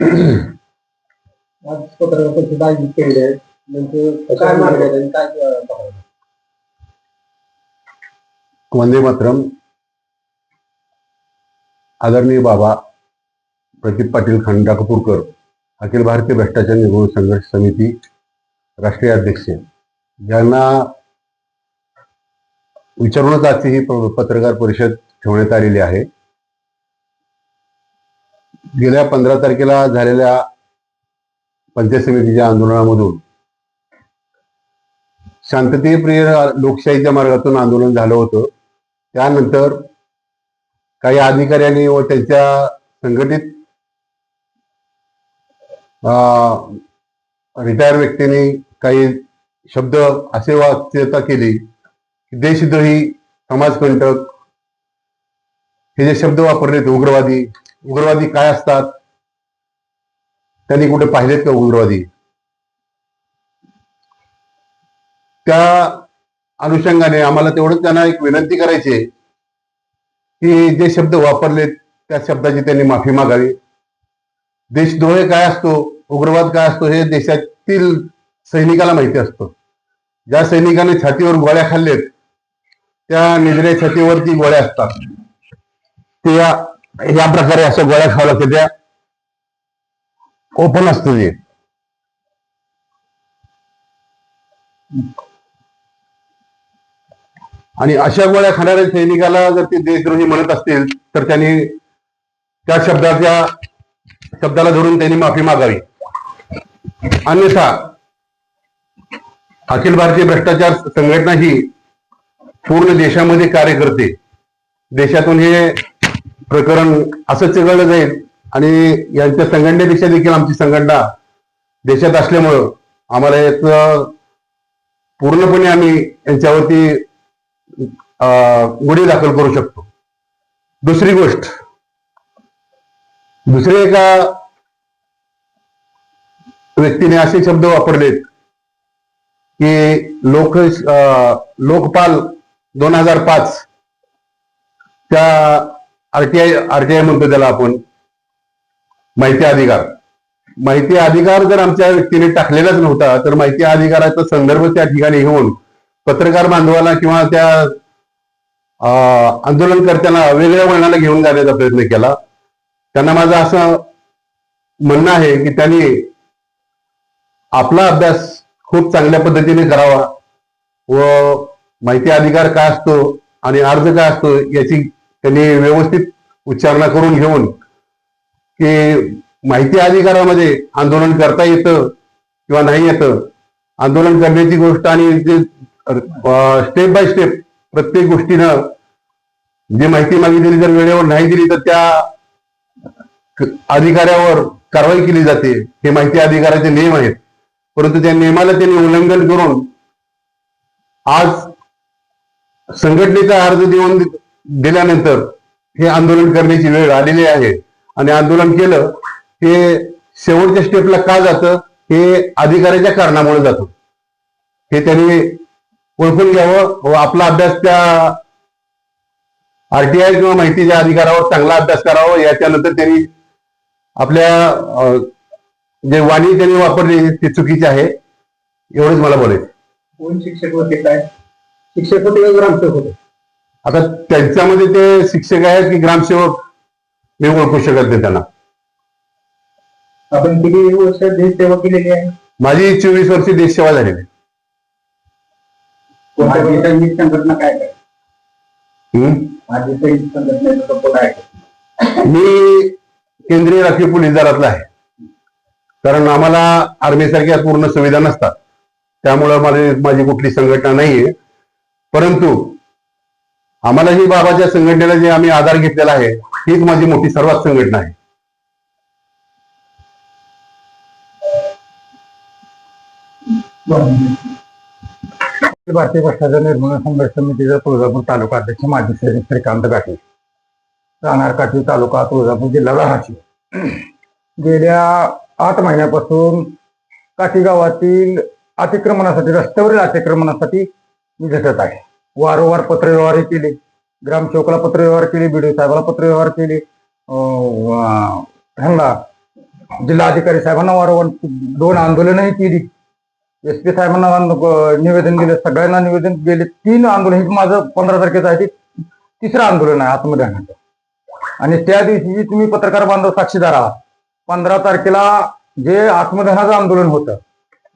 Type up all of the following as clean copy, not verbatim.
आज पत्रकार परिषद आयोजित केली आहे. नेमकं काय मार्ग आहे आणि काय पाहायला? वंदे मातरम. आदरणीय बाबा प्रदीप पाटील खंडापूरकर, अखिल भारतीय भ्रष्टाचार निर्मूलन संघर्ष समिती राष्ट्रीय अध्यक्ष, यांना विचारूनच आजची ही पत्रकार परिषद ठेवण्यात आलेली आहे. गेल्या 15 तारखेला झालेल्या पंचायत समितीच्या आंदोलनामधून शांततेप्रिय लोकशाहीच्या मार्गातून आंदोलन झालं होतं. त्यानंतर काही अधिकाऱ्यांनी व त्यांच्या संघटित रिटायर व्यक्तींनी काही शब्द असे वाच्यता केली की देशद्रोही, समाजकंटक हे जे शब्द वापरलेत, उग्रवादी काय असतात, त्यांनी कुठे पाहिलेत का उग्रवादी? त्या अनुषंगाने आम्हाला तेवढंच त्यांना एक विनंती करायची आहे की जे शब्द वापरलेत त्या शब्दाची त्यांनी माफी मागावी. देशद्रोह काय असतो, उग्रवाद काय असतो हे देशातील सैनिकाला माहिती असतं. ज्या सैनिकाने छातीवर गोळ्या खाल्लेत त्या निजऱ्या छातीवरती गोळ्या असतात. ते या प्रकारे अशा गोळ्या खाव्या लागतात. त्या ओपन असतं ते. आणि अशा गोळ्या खाणाऱ्या सैनिकाला जर ते देशद्रोही म्हणत असतील तर त्यांनी त्या शब्दाला धरून त्यांनी माफी मागावी. अन्यथा अखिल भारतीय भ्रष्टाचार संघटना ही पूर्ण देशामध्ये कार्य करते. देशातून हे प्रकरण असंच चिघळलं जाईल आणि यांच्या संघटनेपेक्षा देखील आमची संघटना देशात असल्यामुळं आम्हाला याचं पूर्णपणे आम्ही यांच्यावरती गुन्हे दाखल करू शकतो. दुसरी गोष्ट, दुसरे एका व्यक्तीने असे शब्द वापरलेत की लोकपाल 2005 त्या आरटीआय म्हणतो त्याला आपण, माहिती अधिकार जर आमच्या व्यक्तीने टाकलेलाच नव्हता तर माहिती अधिकाराचा संदर्भ त्या ठिकाणी घेऊन पत्रकार बांधवाला किंवा त्या आंदोलनकर्त्यांना वेगळ्या वळणाला घेऊन जाण्याचा प्रयत्न केला. त्यांना माझं असं म्हणणं आहे की त्यांनी आपला अभ्यास खूप चांगल्या पद्धतीने करावा व माहिती अधिकार काय असतो आणि अर्ज काय असतो याची त्यांनी व्यवस्थित उच्चारणा करून घेऊन की माहिती अधिकारामध्ये आंदोलन करता येतं किंवा नाही येतं, आंदोलन करण्याची गोष्ट आणि स्टेप बाय स्टेप प्रत्येक गोष्टीनं जी माहिती मागितली जर वेळेवर नाही दिली तर त्या अधिकाऱ्यावर कारवाई केली जाते. हे माहिती अधिकाराचे नियम आहेत. परंतु त्या नियमाला त्यांनी उल्लंघन करून आज संघटनेचा अर्ज दिल्यानंतर हे आंदोलन करण्याची वेळ आलेली आहे. आणि आंदोलन केलं हे शेवटच्या स्टेपला का जातं, हे अधिकाऱ्याच्या कारणामुळे जातं. हे त्यांनी ओळखून घ्यावं व आपला अभ्यास त्या आरटीआय किंवा माहितीच्या अधिकारावर चांगला अभ्यास करावा. याच्यानंतर त्यांनी आपल्या जे वाणी त्यांनी वापरली ती चुकीची आहे, एवढंच मला बोलायचं. कोण शिक्षक होते, काय शिक्षक होते का ग्रामसेवक होते? आता त्यांच्यामध्ये ते शिक्षक आहेत की ग्रामसेवक मी ओळखू शकत नाही त्यांना. आपण किती वर्ष देश सेवा केलेली आहे? माझी 24 वर्षी देश सेवा झालेली. संघटना काय काय मी केंद्रीय राखीव पोलीस दलातला आहे. कारण आम्हाला आर्मीसारख्या पूर्ण सुविधा नसतात, त्यामुळं माझी कुठली संघटना नाहीये. परंतु आम्हाला ही बाबाच्या संघटनेला जे आम्ही आधार घेतलेला आहे हीच माझी मोठी सर्वात संघटना आहे. भारतीय भ्रष्टाचार निर्मूलन संघर्ष समितीचा तुळजापूर तालुका अध्यक्ष माजी सैनिक श्रीकांत गाठी, राहणार काठी, तालुका तुळजापूर, जिल्हा धाराशिव. गेल्या 8 महिन्यापासून काठी गावातील अतिक्रमणासाठी, रस्त्यावरील अतिक्रमणासाठी मी झटत आहे. वारंवार पत्रव्यवहार केले, ग्रामसेवकाला पत्रव्यवहार केले, बीडीओ साहेबाला पत्रव्यवहार केले, ह्यांना जिल्हाधिकारी साहेबांना वारंवार 2 आंदोलनही केली, SP साहेबांना निवेदन दिलं, सगळ्यांना निवेदन दिले, 3 आंदोलन. हे माझं 15 तारखेचं आहे, ते 3रं आंदोलन आहे आत्मदहनाचं. आणि त्या दिवशी तुम्ही पत्रकार बांधव साक्षीदार आहात. 15 तारखेला जे आत्मदहनाचं आंदोलन होतं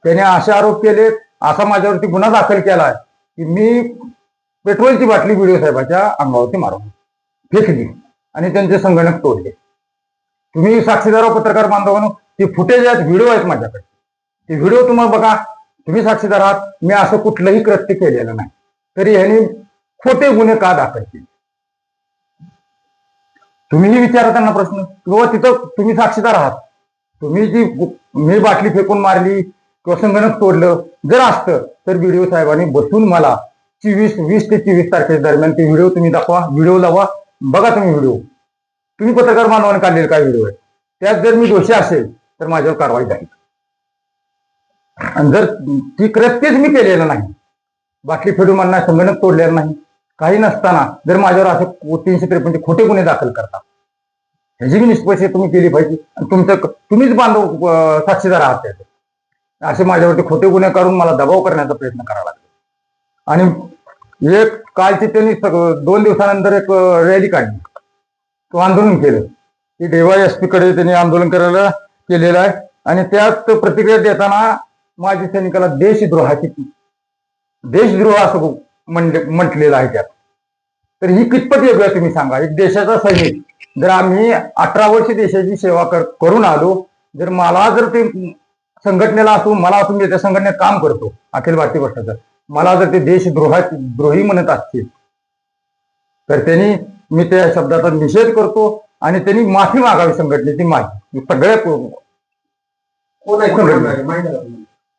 त्याने असे आरोप केले, असा माझ्यावरती गुन्हा दाखल केला की मी पेट्रोलची बाटली व्हिडिओ साहेबाच्या अंगावरती मारून फेकली आणि त्यांचे संगणक तोडले. तुम्ही साक्षीदार पत्रकार बांधवांनो, ते फुटेज आहेत, व्हिडिओ आहेत माझ्याकडे. ते व्हिडिओ तुम्हाला बघा, तुम्ही साक्षीदार आहात. मी असं कुठलंही कृत्य केलेलं नाही, तरी यांनी खोटे गुन्हे का दाखल केले? तुम्हीही विचारा त्यांना प्रश्न, किंवा तिथं तुम्ही साक्षीदार आहात. तुम्ही जी मी बाटली फेकून मारली किंवा संगणक तोडलं जर असतं तर व्हिडिओ साहेबांनी बसून मला 20 ते 24 तारखेच्या दरम्यान ते व्हिडिओ तुम्ही दाखवा, व्हिडिओ लावा, बघा तुम्ही व्हिडिओ. तुम्ही पत्रकार बांधवांनी काढलेला काय व्हिडिओ आहे, त्यात जर मी दोषी असेल तर माझ्यावर कारवाई झाली. आणि जर ती कृत्यच मी केलेलं नाही, बाटली फेडून मारणार, संगणक तोडलेलं नाही, काही नसताना जर माझ्यावर असे 353 खोटे गुन्हे दाखल करता, ह्याची मी निष्पत्ती तुम्ही केली पाहिजे. आणि तुम्हीच बांधव साक्षीदार आहात त्याचे. असे माझ्यावरती खोटे गुन्हे काढून मला दबाव करण्याचा प्रयत्न करावा लागला. आणि एक कालची त्यांनी 2 दिवसानंतर एक रॅली काढली, तो आंदोलन केलं. की DYSP कडे त्यांनी आंदोलन करायला केलेलं आहे. आणि त्यात प्रतिक्रिया देताना माजी सैनिकाला देशद्रोह असं म्हटलेलं आहे त्यात. तर ही कितपत योग्य आहे तुम्ही सांगा? एक देशाचा सैनिक, जर आम्ही 18 वर्ष देशाची सेवा करून आलो, जर मला जर ते संघटनेला असू, मला असून त्या संघटनेत काम करतो अखिल भारतीय भ्रष्टाचार, मला जर ते देशद्रोही म्हणत असतील तर त्यांनी, मी त्या शब्दाचा निषेध करतो आणि त्यांनी माफी मागावी संघटनेची. माफी सगळ्या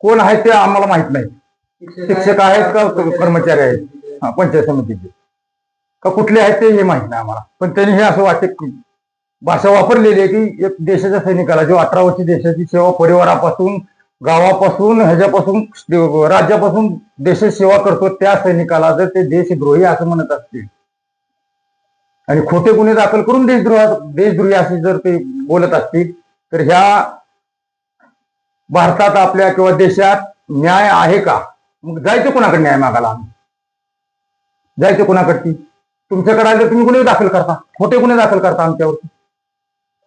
कोण आहेत ते आम्हाला माहित नाही. शिक्षक आहेत का कर्मचारी आहेत पंचायत समितीचे का कुठले आहेत ते हे माहित नाही आम्हाला. पण त्यांनी हे असं वाटते भाषा वापरलेली आहे की एक देशाच्या सैनिकाला, जो 18 वर्ष देशाची सेवा, परिवारापासून, गावापासून, ह्याच्यापासून, राज्यापासून देशाची सेवा करतो, त्या सैनिकाला जर ते देशद्रोही असं म्हणत असतील आणि खोटे गुन्हे दाखल करून देशद्रोही असे जर ते बोलत असतील तर ह्या भारतात आपल्या किंवा देशात न्याय आहे का? मग जायचं कोणाकडे न्याय मागायला? आम्ही जायचं कोणाकडची? तुमच्याकडे आले तुम्ही गुन्हे दाखल करता, खोटे गुन्हे दाखल करता आमच्यावरती,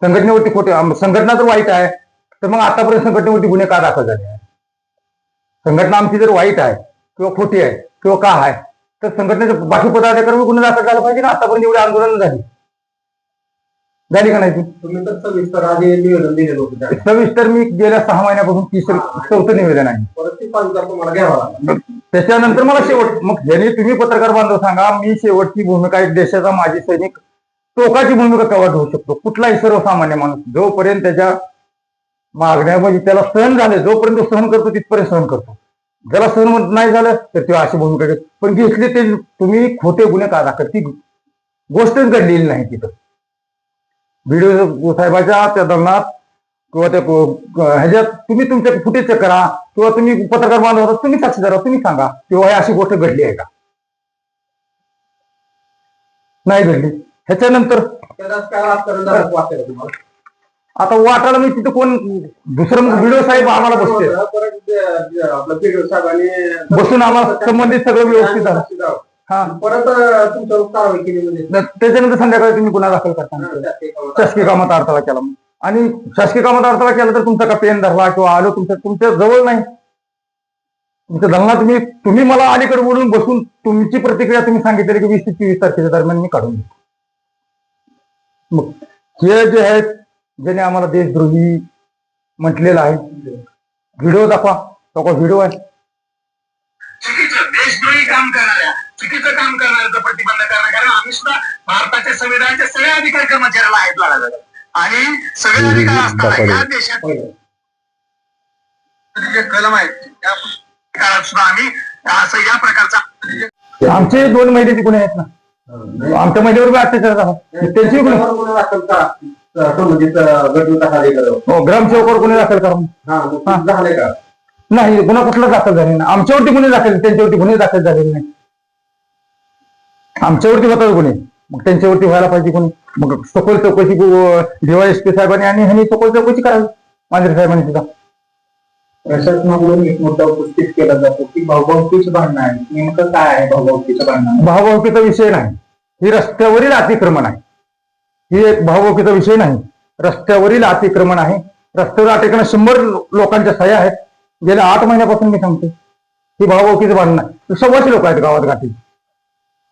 संघटनेवरती खोटे. संघटना जर वाईट आहे तर मग आतापर्यंत संघटनेवरती गुन्हे का दाखल झाले आहे? संघटना आमची जर वाईट आहे किंवा खोटी आहे किंवा का आहे तर संघटनेचे बाकी पदाधिकाऱ्यांवर गुन्हे दाखल झाला पाहिजे ना. आतापर्यंत एवढी आंदोलन झाली का नाही? तुम्ही तर सविस्तर आधी निवेदन दिलेलं होतं. सविस्तर मी गेल्या 6 महिन्यापासून 4थं निवेदन आहे. परत ती 5,000 तुम्हाला घ्यावा लागला. त्याच्यानंतर मला शेवट, मग ह्याने तुम्ही पत्रकार बांधव सांगा, मी शेवटची भूमिका एक देशाचा माजी सैनिक टोकाची भूमिका केव्हा घेऊ शकतो? कुठलाही सर्वसामान्य माणूस जोपर्यंत त्याच्या मागण्या म्हणजे त्याला सहन झाले, जोपर्यंत तो सहन करतो तिथपर्यंत सहन करतो. ज्याला सहन नाही झालं तर तेव्हा अशी भूमिका घेतो. पण घेतली ते तुम्ही खोटे गुन्हे का दाखल, ती गोष्टच घडलेली नाही तिथं. व्हिडिओ साहेबाच्या त्या दलनात किंवा त्या ह्याच्यात तुम्ही तुमच्या फुटेज चेक करा किंवा तुम्ही पत्रकार बांधव होता, तुम्ही साक्षीदार तुम्ही सांगा किंवा ही अशी गोष्ट घडली आहे का? नाही घडली. ह्याच्यानंतर काय राजकारण झालं वाटतं तुम्हाला? आता वाटायला मी तिथं कोण दुसरं व्हिडिओ साहेब आम्हाला बसते, परत आपलं व्हिडिओ साहेबांनी बसून आम्हाला संबंधित सगळं व्यवस्थित झालं. हा, परत तुमच्यावर कारवाई केली म्हणजे त्याच्यानंतर संध्याकाळी तुम्ही गुन्हा दाखल करता, शासकीय कामात अडथळा केला. आणि शासकीय कामात अडथळा केला तर तुमचा का पेन धरला किंवा आलो तुमच्या जवळ नाही, तुमच्या धरला, तुम्ही मला अलीकडे बोलून बसून तुमची प्रतिक्रिया तुम्ही सांगितली की 20 ते 24 तारखेच्या दरम्यान मी काढून घेतो. मग हे जे आहेत ज्याने आम्हाला देशद्रोही म्हटलेलं आहे, व्हिडिओ दाखवा, तो व्हिडिओ आहे. चुकीचं देशद्रोही काम करणाऱ्या, चुकीचं काम करणाऱ्याचा प्रतिबंध करणार, कारण आम्ही सुद्धा भारताच्या संविधानाच्या सगळ्या अधिकार कर्मचाऱ्याला आहेत लावला जातात आणि सगळे अधिकार असताना या देशात जे कलम आहेत त्या काळात सुद्धा आम्ही असं या प्रकारचा आमचे 2 महिलेचे गुन्हे आहेत ना, आमच्या महिलेवर बी अत्याचार झाला, त्यांचे गुन्हे संबंधित हो, ग्रामसेवकावर गुन्हे दाखल करा. झाले का? नाही, गुन्हा कुठला दाखल झाले नाही. आमच्यावरती गुन्हे दाखल, त्यांच्यावरती गुन्हे दाखल झालेले नाही. आमच्यावरती होतात गुन्हे, मग त्यांच्यावरती व्हायला पाहिजे गुन्हे. मग सखोल चौकशी DYSP साहेबांनी आणि ह्यांनी सखोल चौकशी करावी. मांजरे साहेबांनी सुद्धा. प्रशासनाकडून एक मुद्दा उपस्थित केला जातो की भाऊभाऊकीचं भांडण आहे. नेमकं काय आहे भाऊभाऊकीचं भांडण? भाऊभाऊकीचा विषय नाही, ही रस्त्यावरील अतिक्रमण आहे. ही एक भाऊभाऊकीचा विषय नाही, रस्त्यावरील अतिक्रमण आहे. रस्त्यावर अतिक्रमण 100 लोकांच्या सह्या आहेत. गेल्या 8 महिन्यापासून मी सांगतो ही भाऊभाऊकीचं भांडण आहे. 100 लोक आहेत गावात गाठी,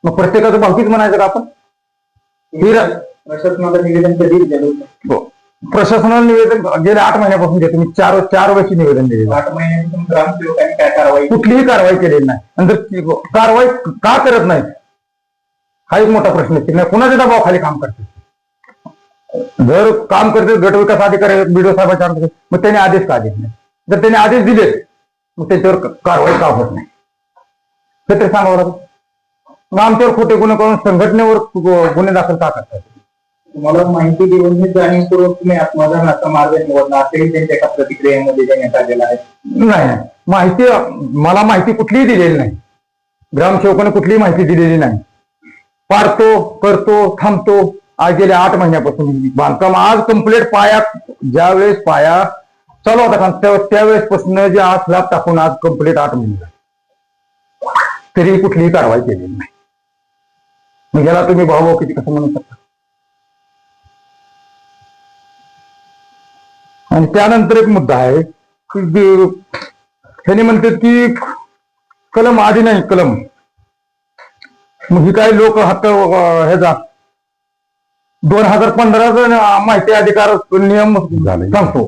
मग प्रत्येकाचं भावकीच म्हणायचं का आपण? ही प्रशासनाला निवेदन कधी दिलं होतं? प्रशासनाला निवेदन गेल्या 8 महिन्यापासून देतो मी. 4 वर्षी निवेदन दिले. 8 महिन्यापासून ग्रामसेवकांनी काय कारवाई? कुठलीही कारवाई केलेली नाही. नंतर कारवाई का करत नाही हा एक मोठा प्रश्न आहे. कुणाच्या दबावाखाली काम करते? जर काम करते गटविकास अधिकारी बीडीओ साहेबांच्या मग त्यांनी आदेश का देत नाही? जर त्यांनी आदेश दिले मग त्याच्यावर कारवाई का होत नाही हे तरी सांगावं लागेल. मग आमच्यावर खोटे गुन्हे करून संघटनेवर गुन्हे दाखल का करतात? तुम्हाला माहिती देऊन मी जाणीवपूर्वक तुम्ही आत्मदानाचा मार्ग निवडला असेही त्यांच्या एका प्रतिक्रियेमध्ये देण्यात आलेला आहे. नाही, माहिती मला माहिती कुठलीही दिलेली नाही. ग्रामसेवकाने कुठलीही माहिती दिलेली नाही. पाडतो, करतो, थांबतो. आज गेल्या 8 महिन्यापासून बांधकाम आज कम्प्लीट पाया ज्यावेळेस पाया चालू होता त्यावेळेसपासून जे आज स्लॅब टाकून आज कम्प्लीट 8 महिने झाले तरी कुठलीही कारवाई केलेली नाही. मग याला तुम्ही भाऊभाऊकीची कसं म्हणू शकता? आणि त्यानंतर एक मुद्दा आहे की त्यांनी म्हणतात की कलम आधी नाही कलम. मग ही काय लोक हक्क ह्याचा 2015चा माहिती अधिकार नियम सांगतो.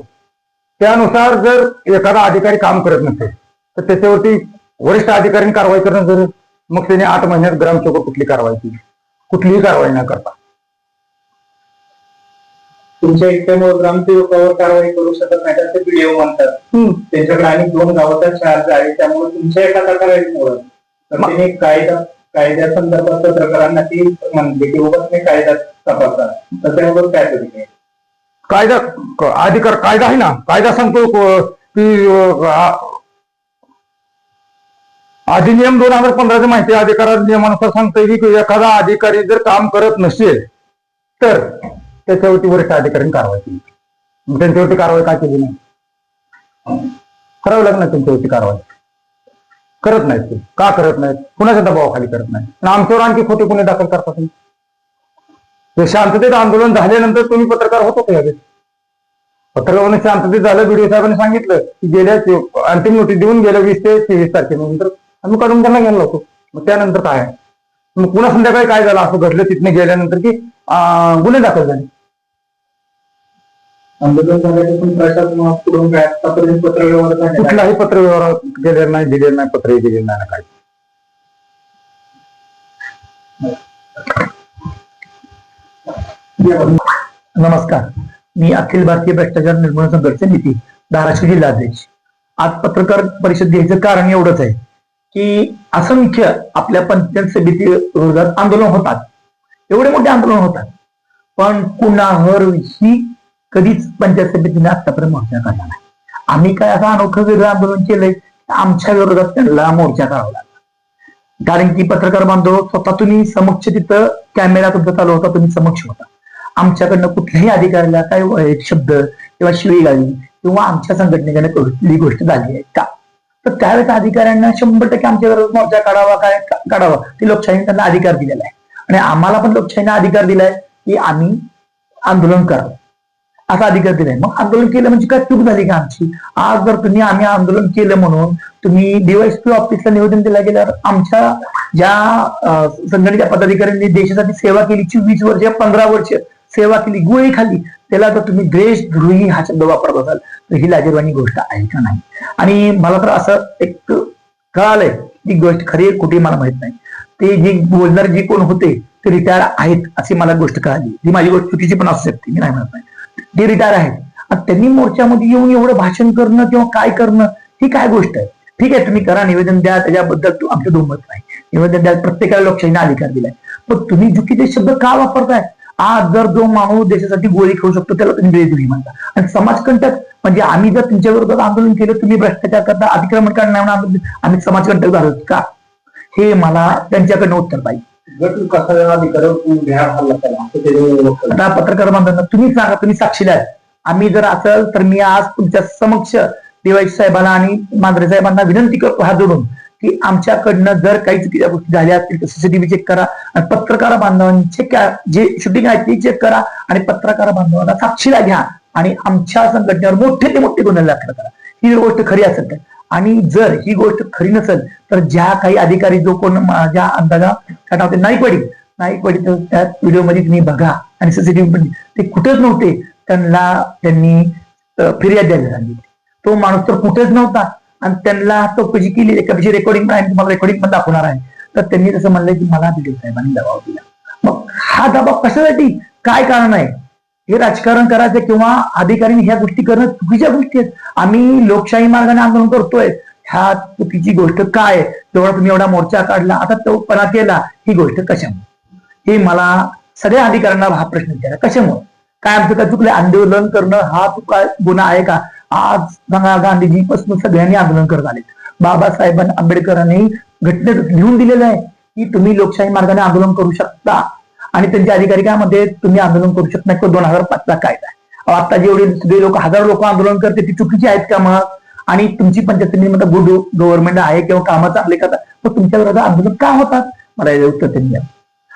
त्यानुसार जर एखादा अधिकारी काम करत नसेल तर त्याच्यावरती वरिष्ठ अधिकाऱ्यांनी कारवाई करणं जर मग त्याने 8 महिन्यात ग्रामसेवक कुठली कारवाई केली? कुठलीही कारवाई न करता. तुमच्या एकट्यामुळे ग्रामसेवकावर कारवाई करू शकत नाही असं व्हिडिओ म्हणतात. त्यांच्याकडे आणि 2 गावाचा चार्ज आहे त्यामुळे तुमच्या एका तक्रारीमुळे त्यांनी कायद्या संदर्भात पत्रकारांना ती म्हणले की बाबा तुम्ही कायदा तपासा. तर त्यावर काय करू? कायदा अधिकार कायदा आहे ना, कायदा सांगतो की अधिनियम 2015च्या माहिती अधिकार नियमानुसार सांगतोय की एखादा अधिकारी जर काम करत नसेल तर त्याच्यावरती वरिष्ठ अधिकाऱ्यांनी कारवाई केली. त्यांच्यावरती कारवाई का केली नाही? करावं लागणार त्यांच्यावरती कारवाई. करत नाहीत ते. का करत नाहीत? कुणाच्या दबावाखाली करत नाही. आमच्यावर आणखी खोटे गुन्हे दाखल करतात. हे शांततेत आंदोलन झाल्यानंतर तुम्ही पत्रकार होतो का? यावेळेस पत्रकारांनी शांततेत झालं. बीडीओ साहेबांनी सांगितलं की गेल्या अंतिम नोटीस देऊन गेल्या 20 ते 23 तारखेनंतर आम्ही काढून त्यांना घ्यायला होतो. मग त्यानंतर काय? मग पुन्हा संध्याकाळी काय झालं असं घडलं तिथने गेल्यानंतर की गुन्हे दाखल झाले. आंदोलन झाल्यापासून प्रशासनाकडून काय आतापर्यंत पत्रव्यवहार झाला? कुठलाही पत्रव्यवहार गेलेला नाही, दिलेलं नाही, पत्रही दिलेलं नाही ना काय. नमस्कार, मी अखिल भारतीय भ्रष्टाचार निर्मूलन संघर्ष समिती धाराशिव जिल्हाध्यक्ष. आज पत्रकार परिषद घ्यायचं कारण एवढंच आहे की असंख्य आपल्या पंचायत समिती विरोधात आंदोलन होतात. एवढे मोठे आंदोलन होतात पण कुणावर ही कधीच पंचायत समितीने आतापर्यंत मोर्चा काढला नाही. आम्ही काय असं अनोखं वेगळं आंदोलन केलंय आमच्या विरोधात त्यांना मोर्चा काढावा लागला. कारण की पत्रकार बांधव स्वतः तुम्ही समक्ष तिथं कॅमेरा तुमचा चालू होता, तुम्ही समक्ष होता. आमच्याकडनं कुठल्याही अधिकाऱ्याला काय एक शब्द किंवा शिवीगाळी किंवा आमच्या संघटनेकडे कुठली गोष्ट झाली आहे का? तर त्यावेळेस अधिकाऱ्यांना 100% आमच्या विरोधात मोर्चा काढावा काय काढावा ते लोकशाहीने त्यांना अधिकार दिलेला आहे. आणि आम्हाला पण लोकशाहीने अधिकार दिलाय की आम्ही आंदोलन करावं असा अधिकार दिलाय. मग आंदोलन केलं म्हणजे काय चूक झाली का आमची? आज जर आम्ही आंदोलन केलं म्हणून तुम्ही डीवायएसपी ऑफिसला निवेदन दिलं गेल्यावर आमच्या ज्या संघटनेच्या पदाधिकाऱ्यांनी देशासाठी सेवा केली 24 वर्ष 15 वर्ष सेवा केली गोळी खाली त्याला जर तुम्ही देशद्रोही हा शब्द वापरत असाल तर ही लाजिरवाणी गोष्ट आहे का नाही? आणि मला तर असं एक कळालंय ती गोष्ट खरी कुठे मला माहित नाही. ते जे बोलणारे जे कोण होते ते रिटायर आहेत अशी मला गोष्ट कळाली. ती माझी गोष्ट चुकीची पण असू शकते, मी नाही म्हणत नाही. ते रिटायर आहेत आणि त्यांनी मोर्चामध्ये येऊन एवढं भाषण करणं किंवा काय करणं ही काय गोष्ट आहे? ठीक आहे तुम्ही करा, निवेदन द्या, त्याच्याबद्दल आमचं दुमत नाही. निवेदन द्या, प्रत्येकाला लोकशाहीने अधिकार दिलाय. पण तुम्ही चुकीचे शब्द का वापरताय? आज जर जो माणूस देशासाठी गोळी खाऊ शकतो त्याला तुम्ही देशद्रोही म्हणता. आणि समाजकंटक म्हणजे आम्ही जर तुमच्या विरोधात आंदोलन केलं, तुम्ही भ्रष्टाचार करता, अतिक्रमण करणार, आम्ही समाजकंटक झालो का? हे मला त्यांच्याकडनं उत्तर पाहिजे. गट विकासाचा अधिकार घ्या हल्ला केला आता पत्रकार बांधवांना तुम्ही सांगा, तुम्ही साक्षीदार आम्ही जर असेल तर मी आज तुमच्या समक्ष देवाजी साहेबांना आणि मांजरे साहेबांना विनंती करतो हात जोडून की आमच्याकडनं जर काही चुकीच्या गोष्टी झाल्या असतील तर सीसीटीव्ही चेक करा आणि पत्रकार बांधवांनी चेक करा, जे शूटिंग आहे ते चेक करा आणि पत्रकार बांधवांना साक्षीला घ्या आणि आमच्या संघटनेवर मोठे ते मोठे गुन्हे दाखल करा. ही गोष्ट खरी असेल तर. आणि जर ही गोष्ट खरी नसेल तर ज्या काही अधिकारी जो कोण माझ्या अंदाजा काय नाव ते नाईकवाडी त्या व्हिडिओमध्ये तुम्ही बघा आणि सीसीटीव्ही ते कुठेच नव्हते, त्यांनी फिर्याद द्यायला सांगितली. तो माणूस तर कुठेच नव्हता आणि त्यांना चौकशी केली. एका रेकॉर्डिंग आहे, तुम्हाला रेकॉर्डिंग पण दाखवणार आहे. तर त्यांनी तसं म्हणलं की मला व्हिडिओ साहेबांनी दबाव दिला. मग हा दबाव कशासाठी, काय कारण आहे? हे राजकारण करायचं किंवा अधिकाऱ्यांनी ह्या गोष्टी करणं चुकीच्या गोष्टी आहेत. आम्ही लोकशाही मार्गाने आंदोलन करतोय, ह्या चुकीची गोष्ट काय? जेव्हा तुम्ही एवढा मोर्चा काढला, आता तोपणा केला, ही गोष्ट कशामुळे? हे मला सगळ्या अधिकाऱ्यांना हा प्रश्न विचारा, कशामुळे? काय आमचं काय चुकलं? आंदोलन करणं हा चुका गुन्हा आहे का? आज गांधीजीपासून सगळ्यांनी आंदोलन करत आले. बाबासाहेब आंबेडकरांनी घटनेत लिहून दिलेलं आहे की तुम्ही लोकशाही मार्गाने आंदोलन करू शकता आणि त्यांच्या अधिकारिकामध्ये तुम्ही आंदोलन करू शकता. 2005चा कायदा. आता जेवढे सगळे लोक, हजारो लोक आंदोलन करते ती चुकीची आहेत का मग? आणि तुमची पंचायत समिती गुड गव्हर्नमेंट आहे किंवा कामं चांगले करतात, मग तुमच्या विरोधात आंदोलन का होतात? मला याचं उत्तर त्यांनी द्या.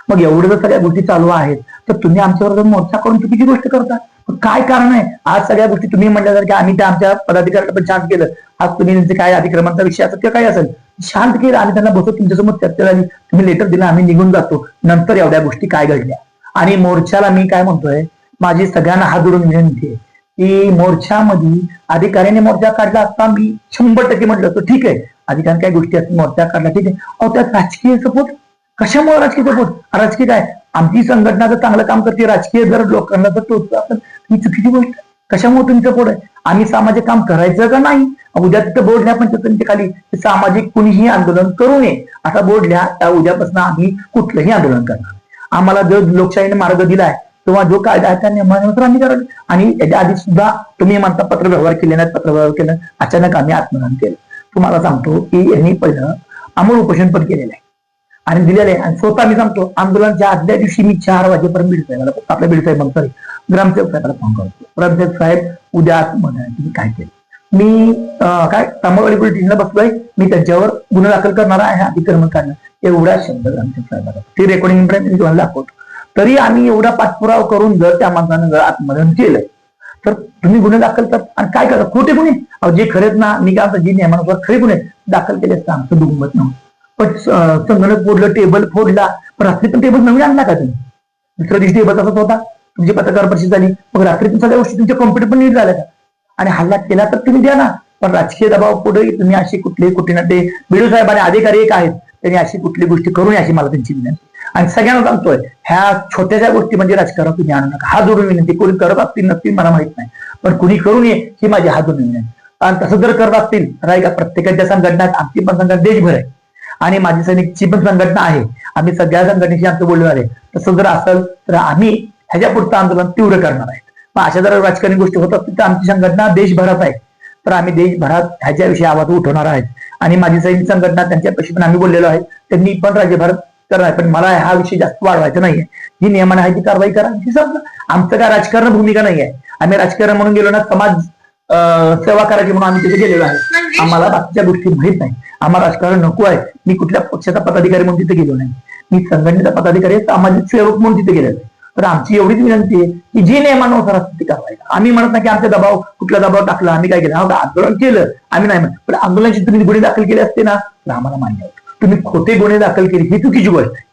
मग एवढं जर सगळ्या गोष्टी चालू आहेत तर तुम्ही आमच्या विरोधात मोर्चा करून चुकीची गोष्ट करता. काय कारण आहे? आज सगळ्या गोष्टी तुम्ही म्हटल्यासारखे आम्ही त्या आमच्या पदाधिकाऱ्याला पण शांत केलं. आज तुम्ही त्यांचे काय अतिक्रमणचा विषय असेल किंवा काय असेल शांत केलं, आम्ही त्यांना बसवत तुमच्यासमोर चर्चा झाली, तुम्ही लेटर दिला, आम्ही निघून जातो. नंतर एवढ्या गोष्टी काय घडल्या? आणि मोर्चाला मी काय म्हणतोय, माझी सगळ्यांना हात जोडून विनंती आहे की मोर्चामध्ये अधिकाऱ्याने मोर्चा काढला असता मी 100% म्हटलं असतो ठीक आहे, अधिकाऱ्याने काही गोष्टी असतील मोर्चा काढला ठीक आहे. अहो त्यात राजकीय सपोर्ट कशामुळे? राजकीय सपोर्ट राजकीय काय? आमची संघटना जर चांगलं काम करते, राजकीय जर लोकांना जर टोचत असेल ही चुकीची गोष्ट. कशामुळे तुमचं सपोर्ट आहे? आम्ही सामाजिक काम करायचं का नाही? उद्या तिथं बोर्ड लिहा पंचायत खाली सामाजिक कुणीही आंदोलन करू नये असा बोर्ड लिहा. त्या उद्यापासून आम्ही कुठलंही आंदोलन करणार. आम्हाला जो लोकशाहीने मार्ग दिलाय किंवा जो कायदा आहे त्या नियमानुसार आम्ही करायला. आणि याच्या आधी सुद्धा तुम्ही म्हणता पत्रव्यवहार केले नाहीत, पत्रव्यवहार केलं, अचानक आम्ही आत्मदान केलं. तुम्हाला सांगतो की यांनी पहिलं अमोल उपोषण पण केलेलं आहे आणि दिलेलं आहे. आणि स्वतः मी सांगतो आंदोलनाच्या आदल्या दिवशी मी 4 वाजेपर्यंत बीड साहेबाला, आपल्या बीड साहेब सॉरी ग्रामसेवक साहेबाला फोन करतो, ग्रामसेवक साहेब उद्या तुम्ही काय केलं? मी काय तांबडवाडी पोलीस स्टेशनला बसलोय, मी त्यांच्यावर गुन्हा दाखल करणार आहे, अतिक्रमण काढणं, एवढा शब्द ग्रामसेवक साहेबाला ते रेकॉर्डिंग मी तुम्हाला दाखवतो. तरी आम्ही एवढा पाठपुरावा करून जर त्या माणसानं जर आत्मदहन केलंय तर तुम्ही गुन्हे दाखल करता आणि काय करता? खोटे गुन्हे जे खरेच ना, मी काय जी नियमानुसार खरे गुन्हे दाखल केले असता आमचं दुर्मत नव्हतं. पण संगणक फोडलं, टेबल फोडला, पण रात्री पण टेबल नवीन आणला का तुम्ही? दुसऱ्या दिवशी टेबल तसाच होता, तुमची पत्रकार परिषद झाली, मग रात्री सगळ्या गोष्टी तुमच्या कॉम्प्युटर पण नीट झाल्या का? आणि हल्ला केला तर तुम्ही द्या ना, पण राजकीय दबाव पुढे तुम्ही अशी कुठे ना ते बीडू साहेब आणि अधिकारी एक आहेत त्यांनी अशी कुठली गोष्टी करू नये अशी मला त्यांची विनंती. आणि सगळ्यांना सांगतोय ह्या छोट्याशा गोष्टी म्हणजे राजकारण तुम्ही आणू नका. हात जोडून विनंती. कोणी करत असतील नसतील मला माहित नाही, पण कुणी करू नये ही माझी हात जोडून विनंती. आणि तसं जर करत असतील तर ऐका, प्रत्येकाच्या संघटना, आमची पण संघटना देशभर आहे आणि माझी सैनिकची पण संघटना आहे, आम्ही सगळ्या संघटनेशी आमचं बोलणं आहे. तसं जर असेल तर आम्ही ह्याच्या पुढचं आंदोलन तीव्र करणार आहे. मग अशा जर राजकारणी गोष्टी होत असतील तर आमची संघटना देशभरात आहे, तर आम्ही देशभरात ह्याच्याविषयी आवाज उठवणार आहेत. आणि माझी सैनिक संघटना त्यांच्यापाशी पण आम्ही बोललेलो आहे, त्यांनी पण राज्यभरात करणार. पण मला हा विषय जास्त वाढवायचा नाहीये. जी नियमाने आहे ती कारवाई करा. आमचं काय राजकारण भूमिका नाही आहे. आम्ही राजकारण म्हणून गेलो ना, समाज सेवा करायची म्हणून आम्ही तिथे गेलेलो आहे. आम्हाला बाकीच्या गोष्टी माहित नाही. आम्हाला राजकारण नको आहे. मी कुठल्या पक्षाचा पदाधिकारी म्हणून तिथे गेलो नाही, मी संघटनेचा पदाधिकारी, सामाजिक सेवक म्हणून तिथे गेलेलो आहे. तर आमची एवढीच विनंती आहे की जी नियमानुसार असते ती कारवाई. आम्ही म्हणत नाही की आमचा दबाव कुठला दबाव टाकला, आम्ही काय केलं, आंदोलन केलं आम्ही नाही म्हणत, पण आंदोलनाची तुम्ही गुन्हे दाखल केले असते ना तर आम्हाला मान्य होतं. तुम्ही खोटे गुन्हे दाखल केले ही चुकीची गोष्ट आहे.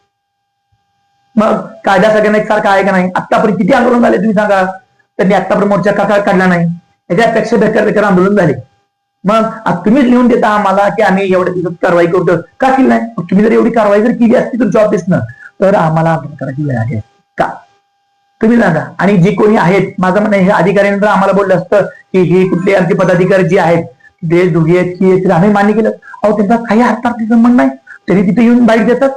मग कायदा सगळ्यांना एकसारखा आहे का नाही? आतापर्यंत किती आंदोलन झाले तुम्ही सांगा? त्यांनी आतापर्यंत मोर्चा का काढला नाही? याच्यापेक्षा बेकार आंदोलन झाले. मग तुम्हीच लिहून देता आम्हाला की आम्ही एवढ्या दिवसात कारवाई करतो, का केली नाही? तुम्ही जर एवढी कारवाई जर केली असती तुमच्या ऑफिसनं तर आम्हाला आंदोलन करायची वेळ आली का? तुम्ही सांगा. आणि जे कोणी आहेत, माझं म्हणणं हे अधिकाऱ्यांनी जर आम्हाला बोललं असतं की हे कुठले आमचे पदाधिकारी जे आहेत ते दोघे आहेत की आम्ही मान्य केलं, अहो त्यांचा काही हातपार्टी संबंध नाही, त्यांनी तिथे येऊन बाईट देतात.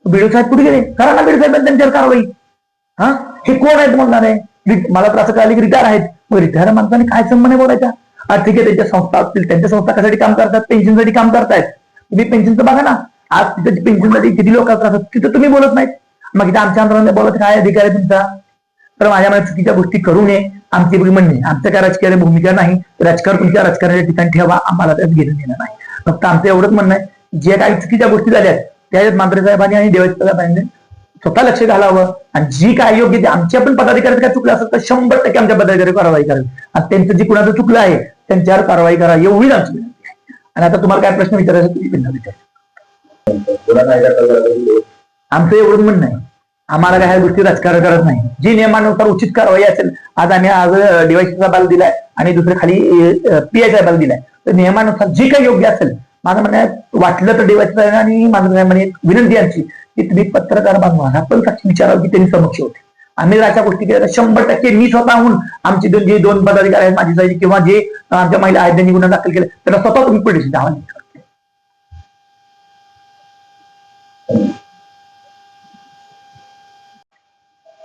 बीडू साहेब कुठे गेले? करा ना बीडू साहेब त्यांच्यावर कारवाई. हा, हे कोण आहेत म्हणणार आहे? मला तर असं कळलं की रिटायर आहेत. मग रिटायर माणसाने काय संबंध बोलायचा? ठीक आहे, त्यांच्या संस्था असतील, त्यांच्या संस्था कशासाठी काम करतात? पेन्शनसाठी काम करतायत. तुम्ही पेन्शनचं बघा ना, आज तिथे पेन्शनसाठी किती लोक असतात, तिथं तुम्ही बोलत नाहीत. मग इथे आमच्या आंदोलनात बोलत काय अधिकार आहे तुमचा? तर माझ्या मनात चुकीच्या गोष्टी करू नये. आमची म्हणणे आमच्या काय राजकीय भूमिका नाही. राजकारण तुमच्या राजकारणाच्या ठिकाणी ठेवा, आम्हाला त्यात घेणं देणं नाही. फक्त आमचं एवढंच म्हणणं आहे, जे काही चुकीच्या गोष्टी झाल्या त्याच्यात मांत्रे साहेबांनी आणि देवाच्या साहेबांनी स्वतः लक्ष घालावं आणि जी काय योग्य ते आमच्या पण पदाधिकाऱ्याचं काय चुकलं असेल तर 100% आमच्या पदाधिकारी कारवाई करावी आणि त्यांचं जे कुणाचं चुकलं आहे त्यांच्यावर कारवाई करा, एवढीच आमची विनंती आहे. आणि आता तुम्हाला काय प्रश्न विचारायचा तुम्ही बिंदा विचार. आमचं एवढंच म्हणणं आहे, आम्हाला काय ह्या गोष्टी राजकारण करत नाही. जी नियमानुसार उचित कारवाई असेल, आज डीवायसी साहेबाला दिलाय आणि दुसरे खाली पीआय साहेबाला दिलाय, तर नियमानुसार जी काही योग्य असेल माझं म्हणणं वाटलं तर डीवायसी साहेब आणि माझं म्हणे विनंती आमची की तुम्ही पत्रकार बांधवा पण साक्षी विचारावं की त्यांनी समक्ष होते. आम्ही अशा गोष्टी केल्या 100% मी स्वतःहून आमचे जे 2 पदाधिकारी आहेत माझी साहेब किंवा जे आमच्या महिला आहेत ज्यांनी गुन्हा दाखल केले त्यांना स्वतः तुम्ही पिटिशन द्यावा.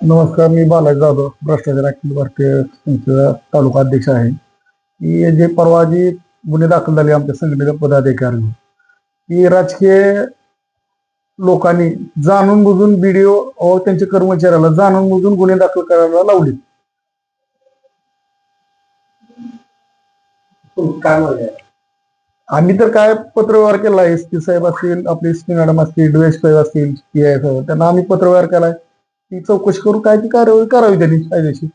नमस्कार, मी बालाजी जाधव, भ्रष्टाचार अखिल भारतीय संघटनेचा तालुका अध्यक्ष आहे. की जे परवा जी गुन्हे दाखल झाले आमच्या संघटनेच्या पदाधिकारी की राजकीय लोकांनी जाणून बुजून बीडीओ व त्यांच्या कर्मचाऱ्याला जाणून बुजून गुन्हे दाखल करायला लावले. काय म्हणलं आम्ही तर काय पत्रव्यवहार केला आहे, एस पी साहेब असतील, आपले एस पी मॅडम असतील, डीएस साहेब असतील, पीआय साहेब, त्यांना आम्ही पत्रव्यवहार केलाय. ती चौकशी करून काय ती कारवाई करावी त्यांनी कायदेशीर.